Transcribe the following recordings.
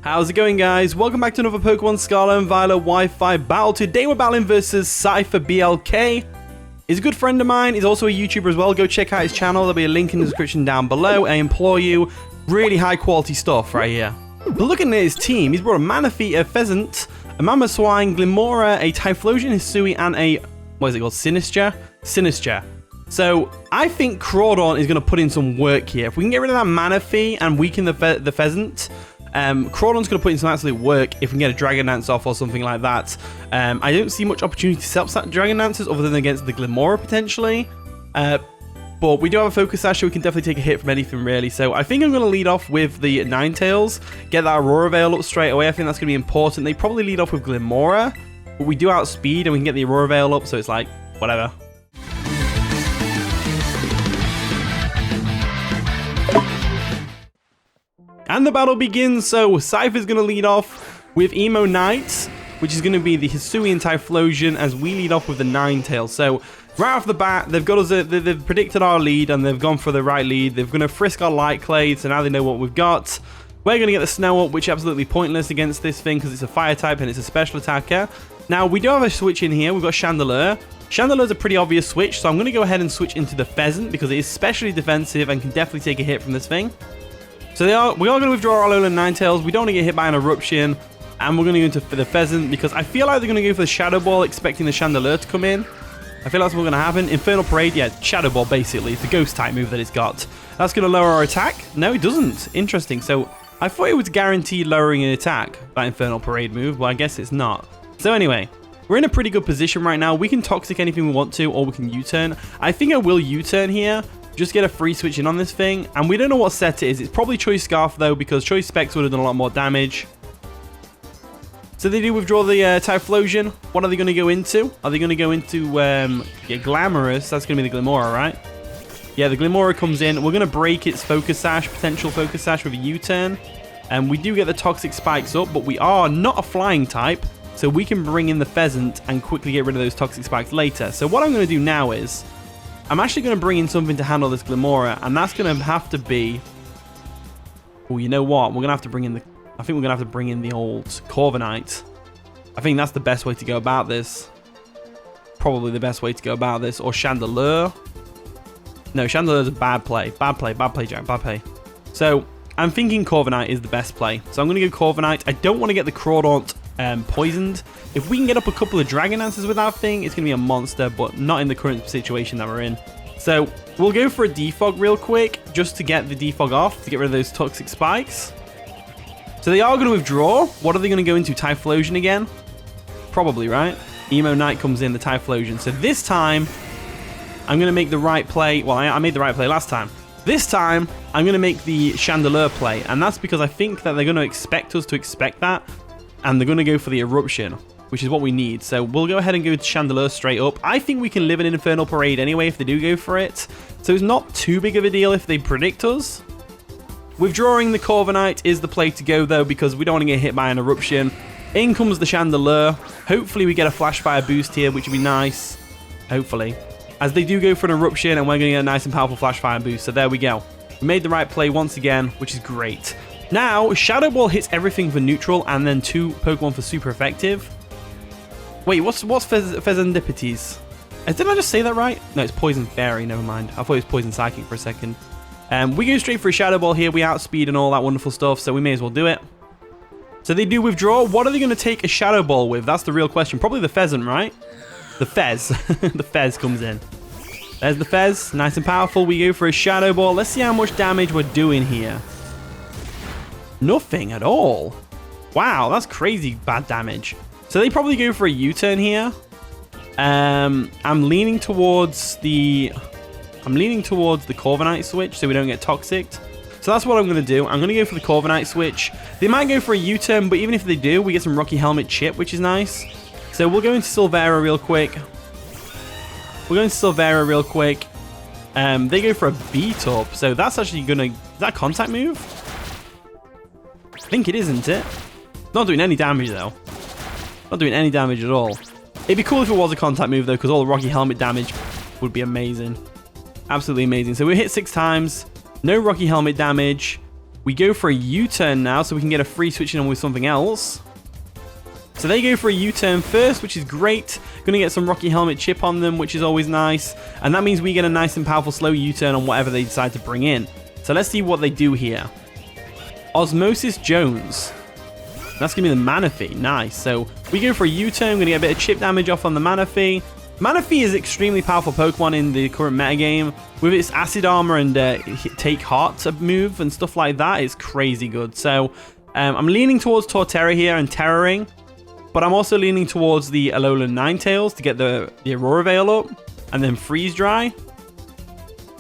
How's it going, guys? Welcome back to another Pokemon Scarlet and Violet Wi-Fi battle. Today we're battling versus Cypher BLK. He's a good friend of mine. He's also a YouTuber as well. Go check out his channel. There'll be a link in the description down below. I implore you, really high quality stuff right here. But looking at his team, he's brought a Manaphy, a Pheasant, a Mamoswine, Glimmora, a Typhlosion, Hisui, and a, what is it called, Sinister. So I think Crawdaunt is going to put in some work here. If we can get rid of that Manaphy and weaken the Pheasant, Crawdaunt's going to put in some absolute work if we can get a Dragon Dance off or something like that. I don't see much opportunity to set up that Dragon Dances other than against the Glimmora potentially. But we do have a Focus Sash, so we can definitely take a hit from anything really. So I think I'm going to lead off with the Ninetales, get that Aurora Veil up straight away. I think that's going to be important. They probably lead off with Glimmora, but we do outspeed and we can get the Aurora Veil up, so it's like, whatever. And the battle begins. So Cypher's going to lead off with Emo Knight, which is going to be the Hisui and Typhlosion, as we lead off with the Ninetales. So right off the bat, they've got us. They've predicted our lead and they've gone for the right lead. They're going to frisk our Light Clay, so now they know what we've got. We're going to get the Snow up, which is absolutely pointless against this thing because it's a fire type and it's a special attacker. Now we do have a switch in here. We've got Chandelure. Chandelure's a pretty obvious switch, so I'm going to go ahead and switch into the Pheasant because it is specially defensive and can definitely take a hit from this thing. So we are going to withdraw our Alolan Ninetales. We don't want to get hit by an Eruption. And we're going to go into the Pheasant because I feel like they're going to go for the Shadow Ball, expecting the Chandelure to come in. I feel that's what's going to happen. Infernal Parade, yeah, Shadow Ball basically. It's the Ghost type move that it's got. That's going to lower our attack. No, it doesn't. Interesting. So I thought it was guaranteed lowering an attack, that Infernal Parade move. Well, I guess it's not. So anyway, we're in a pretty good position right now. We can Toxic anything we want to, or we can U-turn. I think I will U-turn here. Just get a free switch in on this thing. And we don't know what set it is. It's probably Choice Scarf, though, because Choice Specs would have done a lot more damage. So they do withdraw the Typhlosion. What are they going to go into? Are they going to go into Glamorous? That's going to be the Glimmora, right? Yeah, the Glimmora comes in. We're going to break its Focus Sash, potential Focus Sash with a U-turn. And we do get the Toxic Spikes up, but we are not a Flying type. So we can bring in the Pheasant and quickly get rid of those Toxic Spikes later. So what I'm going to do now is I'm actually going to bring in something to handle this Glimmora, and that's going to have to be... Oh, you know what? We're going to have to bring in the... I think we're going to have to bring in the old Corviknight. I think that's the best way to go about this. Probably the best way to go about this. Or Chandelure. No, Chandelure's a bad play. Bad play, Jack, bad play. So, I'm thinking Corviknight is the best play. So I'm going to go Corviknight. I don't want to get the Crawdaunt poisoned. If we can get up a couple of Dragon Dances with that thing, it's going to be a monster, but not in the current situation that we're in. So we'll go for a Defog real quick, just to get the Defog off, to get rid of those Toxic Spikes. So they are going to withdraw. What are they going to go into? Typhlosion again? Probably, right? Emo Knight comes in, the Typhlosion. So this time, I'm going to make the right play. Well, I made the right play last time. This time, I'm going to make the Chandelure play, and that's because I think that they're going to expect us to expect that, and they're going to go for the Eruption, which is what we need. So we'll go ahead and go to Chandelure straight up. I think we can live in an Infernal Parade anyway if they do go for it. So it's not too big of a deal if they predict us. Withdrawing the Corviknight is the play to go, though, because we don't want to get hit by an Eruption. In comes the Chandelure. Hopefully we get a Flash Fire boost here, which would be nice. Hopefully. As they do go for an Eruption, and we're going to get a nice and powerful Flash Fire boost. So there we go. We made the right play once again, which is great. Now, Shadow Ball hits everything for neutral, and then 2 Pokemon for super effective. Wait, what's Phesandipites? Did I just say that right? No, it's Poison Fairy, never mind. I thought it was Poison Psychic for a second. We go straight for a Shadow Ball here. We outspeed and all that wonderful stuff, so we may as well do it. So they do withdraw. What are they going to take a Shadow Ball with? That's the real question. Probably the Pheasant, right? The Fez. The Fez comes in. There's the Fez. Nice and powerful. We go for a Shadow Ball. Let's see how much damage we're doing here. Nothing at all. Wow, that's crazy bad damage. So they probably go for a U-turn here. I'm leaning towards the Corviknight switch so we don't get toxicked. So that's what I'm going to do. I'm going to go for the Corviknight switch. They might go for a U-turn, but even if they do, we get some Rocky Helmet chip, which is nice. So we'll go into Silvera real quick. They go for a beat up. So that's actually going to... Is that a contact move? I think it is, isn't it? Not doing any damage, though. Not doing any damage at all. It'd be cool if it was a contact move, though, because all the Rocky Helmet damage would be amazing. Absolutely amazing. So we hit 6 times. No Rocky Helmet damage. We go for a U-turn now, so we can get a free switching on with something else. So they go for a U-turn first, which is great. Going to get some Rocky Helmet chip on them, which is always nice. And that means we get a nice and powerful slow U-turn on whatever they decide to bring in. So let's see what they do here. Osmosis Jones. That's going to be the Manaphy. Nice. So we go for a U-turn. We're going to get a bit of chip damage off on the Manaphy. Manaphy is an extremely powerful Pokemon in the current metagame. With its Acid Armor and Take Heart move and stuff like that, it's crazy good. So I'm leaning towards Torterra here and Terra Ring. But I'm also leaning towards the Alolan Ninetales to get the Aurora Veil up. And then Freeze Dry.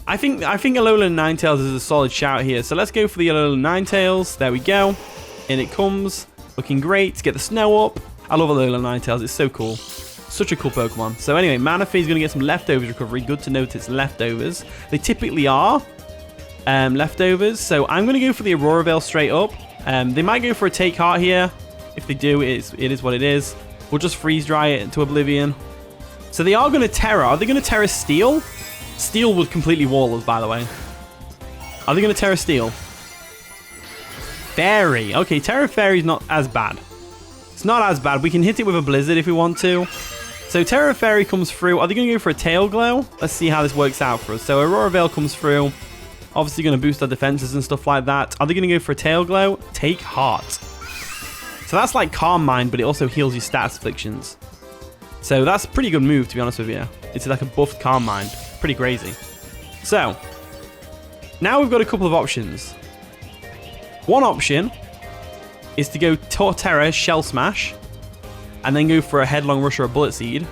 I think Alolan Ninetales is a solid shout here. So let's go for the Alolan Ninetales. There we go. In it comes. Looking great. Get the snow up. I love Alolan Ninetales. It's so cool. Such a cool Pokemon. So anyway, Manaphy is going to get some leftovers recovery. Good to note it's leftovers. They typically are leftovers. So I'm going to go for the Aurora Veil straight up. They might go for a Take Heart here. If they do, it is what it is. We'll just Freeze Dry it into Oblivion. So they are going to Terra. Are they going to Terra Steel? Steel would completely wall us, by the way. Are they going to Terra Steel? Fairy. Okay, Terra Fairy is not as bad. It's not as bad. We can hit it with a Blizzard if we want to. So Terra Fairy comes through. Are they going to go for a Tail Glow? Let's see how this works out for us. So Aurora Veil comes through. Obviously going to boost our defenses and stuff like that. Are they going to go for a Tail Glow? Take Heart. So that's like Calm Mind, but it also heals your stats afflictions. So that's a pretty good move, to be honest with you. It's like a buffed Calm Mind. Pretty crazy. So, now we've got a couple of options. One option is to go Torterra Shell Smash, and then go for a Headlong Rush or a Bullet Seed.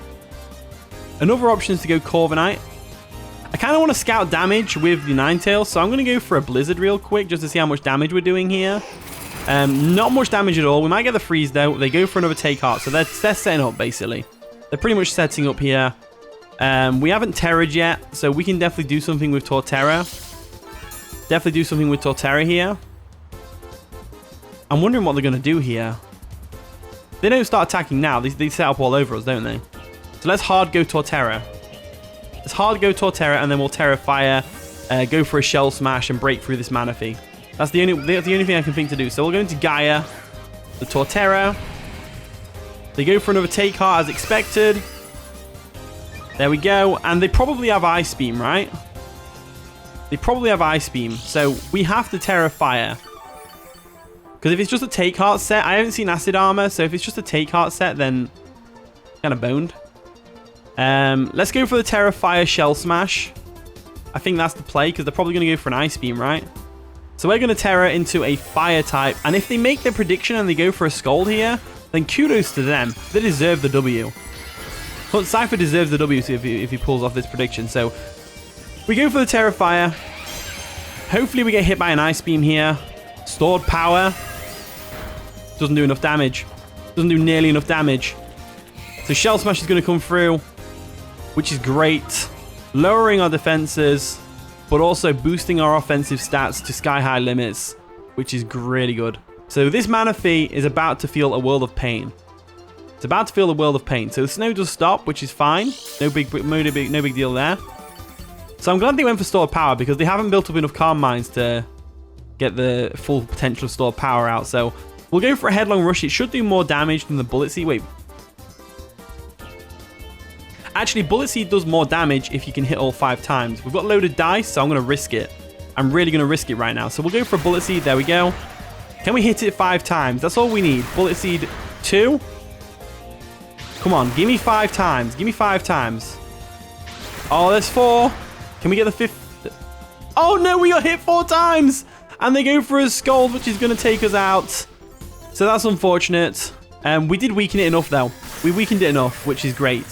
Another option is to go Corviknight. I kind of want to scout damage with the Ninetales, so I'm going to go for a Blizzard real quick, just to see how much damage we're doing here. Not much damage at all. We might get the freeze though. They go for another Take Heart. So they're setting up basically. They're pretty much setting up here. We haven't Terra'd yet. So we can definitely do something with Torterra. Definitely do something with Torterra here. I'm wondering what they're going to do here. They don't start attacking now. They set up all over us, don't they? So let's hard go Torterra. Let's hard go Torterra and then we'll Terra Fire. Go for a Shell Smash and break through this Manaphy. That's the only thing I can think to do. So we'll go into Gaia, the Torterra. They go for another Take Heart as expected. There we go. And they probably have Ice Beam, right? They probably have Ice Beam. So we have to Terra Fire. Because if it's just a Take Heart set, I haven't seen Acid Armor. So if it's just a Take Heart set, then kind of boned. Let's go for the Terra Fire Shell Smash. I think that's the play because they're probably going to go for an Ice Beam, right? So we're going to Terra into a Fire type. And if they make their prediction and they go for a Scald here, then kudos to them. They deserve the W. But Cypher deserves the W if he pulls off this prediction. So we go for the Terra Fire. Hopefully we get hit by an Ice Beam here. Stored Power. Doesn't do enough damage. Doesn't do nearly enough damage. So Shell Smash is going to come through, which is great. Lowering our defenses, but also boosting our offensive stats to sky-high limits, which is really good. So this Manaphy is about to feel a world of pain. It's about to feel a world of pain. So the snow does stop, which is fine. No big deal there. So I'm glad they went for Stored Power because they haven't built up enough Calm Minds to get the full potential of Stored Power out. So we'll go for a Headlong Rush. It should do more damage than the Bullet Seed. Wait. Actually, Bullet Seed does more damage if you can hit all 5 times. We've got loaded dice, so I'm going to risk it. I'm really going to risk it right now. So we'll go for a Bullet Seed. There we go. Can we hit it 5 times? That's all we need. Bullet Seed 2. Come on, give me 5 times. Give me 5 times. Oh, there's 4. Can we get the 5th? Oh, no, we got hit 4 times. And they go for a Scald, which is going to take us out. So that's unfortunate. We did weaken it enough, though. We weakened it enough, which is great.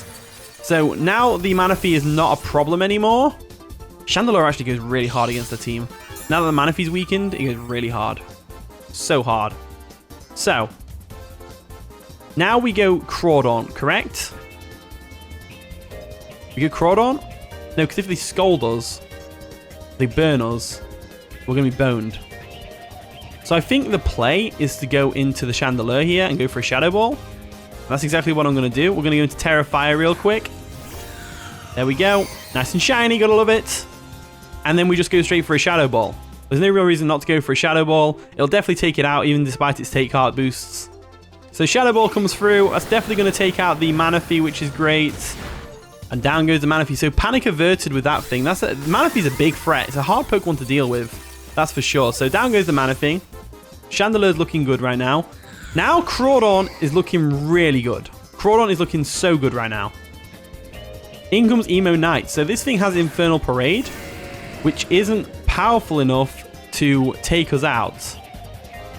So now the Manaphy is not a problem anymore. Chandelure actually goes really hard against the team. Now that the Manaphy's weakened, it goes really hard. So hard. So now we go Crawdaunt, correct? We go Crawdaunt? No, because if they Scald us, they burn us, we're going to be boned. So I think the play is to go into the Chandelure here and go for a Shadow Ball. That's exactly what I'm going to do. We're going to go into Terra Fire real quick. There we go. Nice and shiny. Gotta love it. And then we just go straight for a Shadow Ball. There's no real reason not to go for a Shadow Ball. It'll definitely take it out, even despite its take heart boosts. So Shadow Ball comes through. That's definitely going to take out the Manaphy, which is great. And down goes the Manaphy. So panic averted with that thing. Manaphy's a big threat. It's a hard Pokemon to deal with. That's for sure. So down goes the Manaphy. Chandeler's looking good right now. Now Crawdaunt is looking really good. Crawdaunt is looking so good right now. In comes Emo Knight. So this thing has Infernal Parade, which isn't powerful enough to take us out.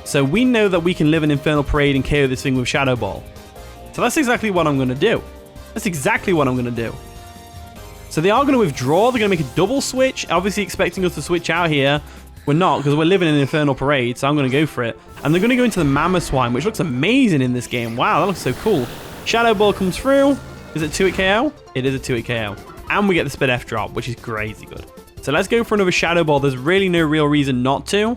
So we know that we can live an Infernal Parade and KO this thing with Shadow Ball. So that's exactly what I'm going to do. That's exactly what I'm going to do. So they are going to withdraw. They're going to make a double switch, obviously expecting us to switch out here. We're not, because we're living in an Infernal Parade, so I'm going to go for it. And they're going to go into the Mamoswine, which looks amazing in this game. Wow, that looks so cool. Shadow Ball comes through. Is it 2-hit KO? It is a 2-hit KO. And we get the Spit F drop, which is crazy good. So let's go for another Shadow Ball. There's really no real reason not to.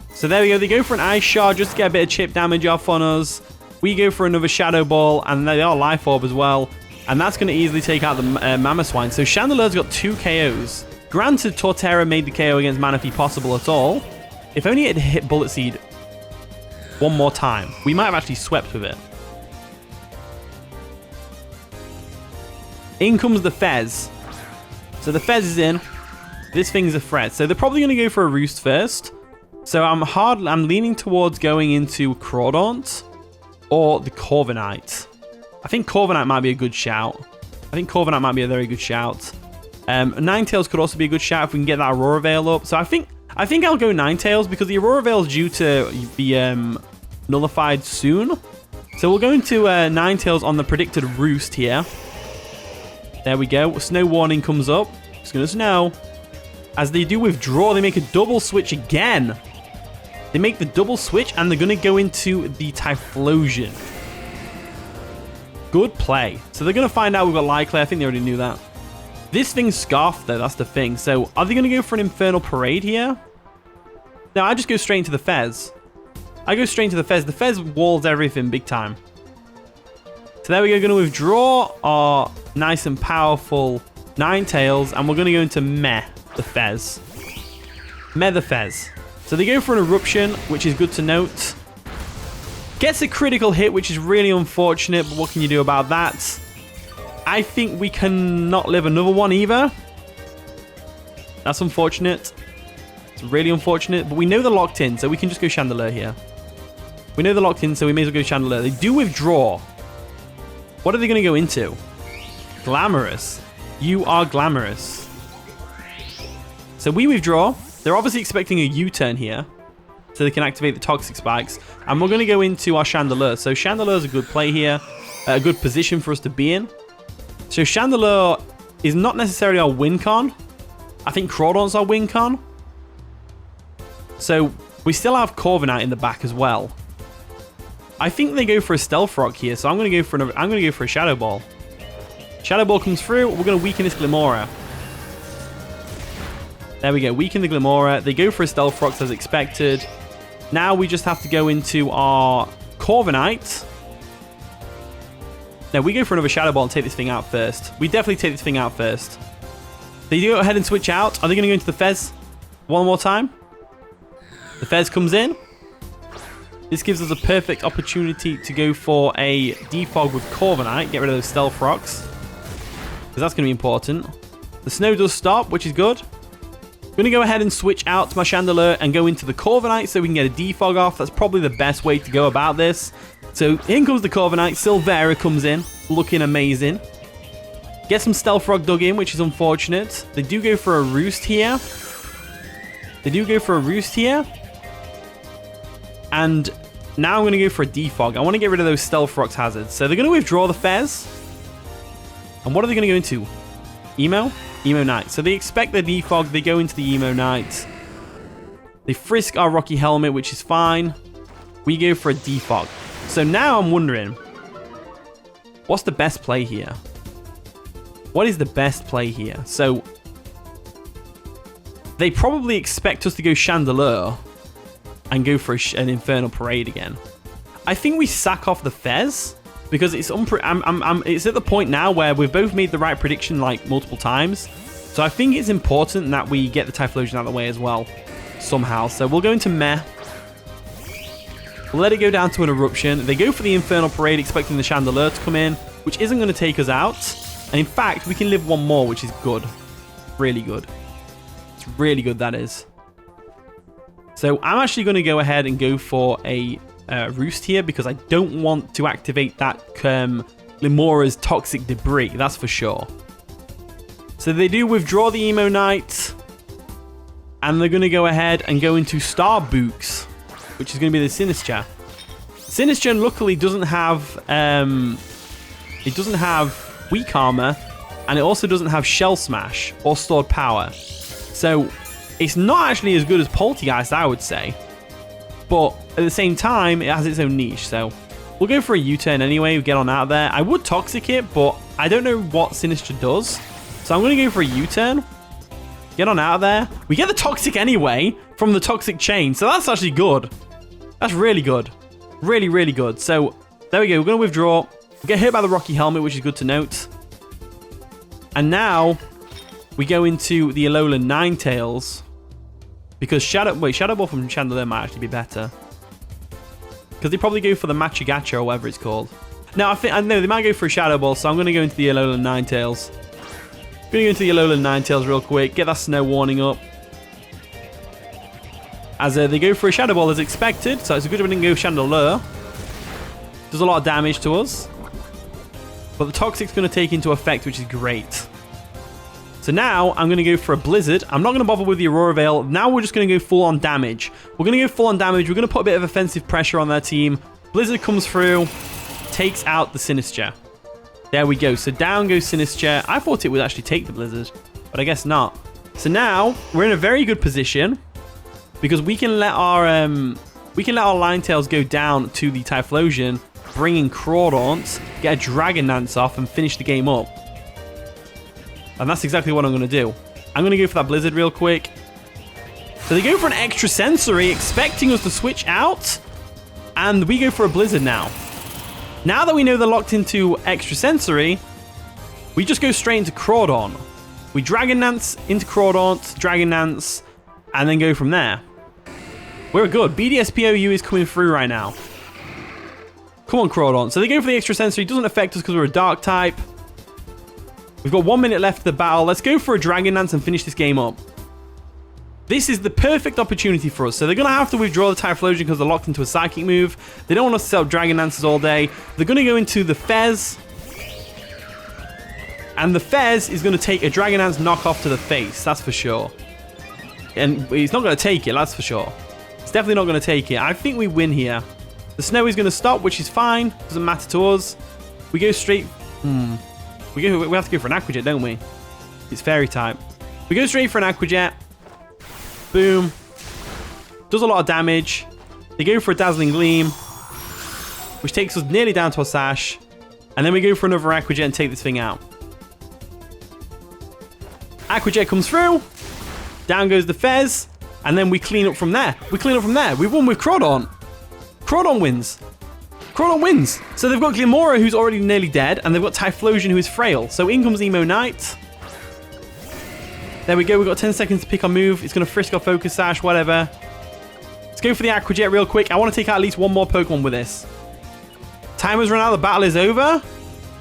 So there we go. They go for an Ice Shard just to get a bit of chip damage off on us. We go for another Shadow Ball, and they are Life Orb as well. And that's going to easily take out the Mamoswine. So Chandeler's got 2 KOs. Granted, Torterra made the KO against Manaphy possible at all. If only it had hit Bullet Seed one more time, we might have actually swept with it. In comes the Fez. So the Fez is in. This thing's a threat. So they're probably going to go for a Roost first. So I'm leaning towards going into Crawdaunt or the Corviknight. I think Corviknight might be a good shout. I think Corviknight might be a very good shout. Ninetales could also be a good shout if we can get that Aurora Veil up. So I think I'll go Ninetales because the Aurora Veil is due to be nullified soon. So we'll go into Ninetales on the predicted Roost here. There we go. Snow Warning comes up. It's going to snow. As they do withdraw, they make a double switch again. They make the double switch, and they're going to go into the Typhlosion. Good play. So they're going to find out we've got Lyclay. I think they already knew that. This thing's Scarf, though. That's the thing. So are they going to go for an Infernal Parade here? No, I just go straight into the Fez. I go straight into the Fez. The Fez walls everything big time. So there we go. Going to withdraw our nice and powerful Ninetales, and we're going to go into Meh the Fez. Meh the Fez. So they go for an Eruption, which is good to note. Gets a critical hit, which is really unfortunate, but what can you do about that? I think we cannot live another one either. That's unfortunate. It's really unfortunate, but we know they're locked in, so we can just go Chandelure here. We know they're locked in, so we may as well go Chandelure. They do withdraw. What are they going to go into? Glamorous. You are glamorous. So we withdraw. They're obviously expecting a U-turn here, so they can activate the Toxic Spikes. And we're going to go into our Chandelure. So Chandelure is a good play here, a good position for us to be in. So Chandelure is not necessarily our win con. I think Crawdaunt's our win con. So we still have Corviknight in the back as well. I think they go for a Stealth Rock here, so I'm going to go for another. I'm going to go for a Shadow Ball. Shadow Ball comes through. We're going to weaken this Glimmora. There we go. Weaken the Glimmora. They go for a Stealth Rock as expected. Now we just have to go into our Corviknight. Now we go for another Shadow Ball and take this thing out first. We definitely take this thing out first. They do go ahead and switch out. Are they going to go into the Fez one more time? The Fez comes in. This gives us a perfect opportunity to go for a Defog with Corviknight. Get rid of those Stealth Rocks, because that's going to be important. The snow does stop, which is good. I'm going to go ahead and switch out to my Chandelure and go into the Corviknight so we can get a Defog off. That's probably the best way to go about this. So in comes the Corviknight. Silvera comes in, looking amazing. Get some Stealth Rock dug in, which is unfortunate. They do go for a Roost here. And now I'm going to go for a Defog. I want to get rid of those Stealth Rocks hazards. So they're going to withdraw the Fez. And what are they going to go into? Emo Knight. So they expect the Defog. They go into the Emo Knight. They frisk our Rocky Helmet, which is fine. We go for a Defog. So now I'm wondering, what's the best play here? What is the best play here? So they probably expect us to go Chandelure and go for an Infernal Parade again. I think we sack off the Fez because it's it's at the point now where we've both made the right prediction like multiple times. So I think it's important that we get the Typhlosion out of the way as well. somehow. So we'll go into Meh. We'll let it go down to an Eruption. They go for the Infernal Parade, expecting the Chandelier to come in, which isn't going to take us out. And in fact, we can live one more, which is good. Really good. It's really good, that is. So I'm actually going to go ahead and go for a Roost here because I don't want to activate that Limora's Toxic Debris, that's for sure. So they do withdraw the Emo Knight, and they're going to go ahead and go into Star Books, which is going to be the Sinistcha. Sinistcha luckily doesn't have weak armor, and it also doesn't have Shell Smash or Stored Power. So it's not actually as good as Poltergeist, I would say. But at the same time, it has its own niche. So we'll go for a U-turn anyway, get on out of there. I would Toxic it, but I don't know what Sinistcha does. So I'm going to go for a U-turn. Get on out of there. We get the Toxic anyway from the Toxic Chain. So that's actually good. That's really good. Really, really good. So there we go. We're going to withdraw. We get hit by the Rocky Helmet, which is good to note. And now we go into the Alolan Ninetales. Because Shadow Ball from Chandelier might actually be better. Because they probably go for the Machigacha or whatever it's called. No, I know they might go for a Shadow Ball, so I'm going to go into the Alolan Ninetales. Going to go into the Alolan Ninetales real quick. Get that Snow Warning up. As they go for a Shadow Ball as expected. So it's a good job we didn't go Chandelier. Does a lot of damage to us. But the Toxic's going to take into effect, which is great. So now I'm going to go for a Blizzard. I'm not going to bother with the Aurora Veil. Now we're just going to go full on damage. We're going to go full on damage. We're going to put a bit of offensive pressure on their team. Blizzard comes through. Takes out the Sinistcha. There we go. So down goes Sinistcha. I thought it would actually take the Blizzard, but I guess not. So now we're in a very good position because we can let our Ninetales go down to the Typhlosion, bring in Crawdaunt, get a Dragon Dance off, and finish the game up. And that's exactly what I'm going to do. I'm going to go for that Blizzard real quick. So they go for an Extra Sensory, expecting us to switch out. And we go for a Blizzard now. Now that we know they're locked into Extra Sensory, we just go straight into Crawdaunt. We Dragon Dance into Crawdaunt, Dragon Dance, and then go from there. We're good. BDSPOU is coming through right now. Come on, Crawdaunt. So they go for the Extra Sensory. It doesn't affect us because we're a Dark type. We've got 1 minute left of the battle. Let's go for a Dragon Dance and finish this game up. This is the perfect opportunity for us. So they're going to have to withdraw the Typhlosion because they're locked into a Psychic move. They don't want us to set up Dragon Dances all day. They're going to go into the Fez. And the Fez is going to take a Dragon Dance knockoff to the face. That's for sure. And he's not going to take it. That's for sure. It's definitely not going to take it. I think we win here. The Snow is going to stop, which is fine. Doesn't matter to us. We go straight... We have to go for an Aqua Jet, don't we? It's Fairy type. We go straight for an Aqua Jet. Boom. Does a lot of damage. They go for a Dazzling Gleam, which takes us nearly down to a Sash. And then we go for another Aqua Jet and take this thing out. Aqua Jet comes through. Down goes the Fez. And then we clean up from there. We won with Crawdaunt. Crawdaunt wins. Crawdaunt wins. So they've got Glimora, who's already nearly dead, and they've got Typhlosion, who is frail. So in comes Emo Knight. There we go. We've got 10 seconds to pick our move. It's going to frisk our Focus Sash, whatever. Let's go for the Aqua Jet real quick. I want to take out at least one more Pokemon with this. Timer's run out. The battle is over.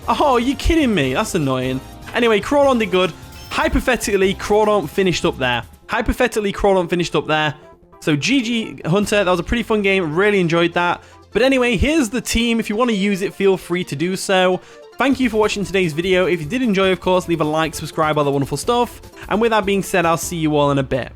Oh, are you kidding me? That's annoying. Anyway, Crawdaunt did good. Hypothetically, Crawdaunt finished up there. So GG, Hunter. That was a pretty fun game. Really enjoyed that. But anyway, here's the team. If you want to use it, feel free to do so. Thank you for watching today's video. If you did enjoy, of course, leave a like, subscribe, all the wonderful stuff. And with that being said, I'll see you all in a bit.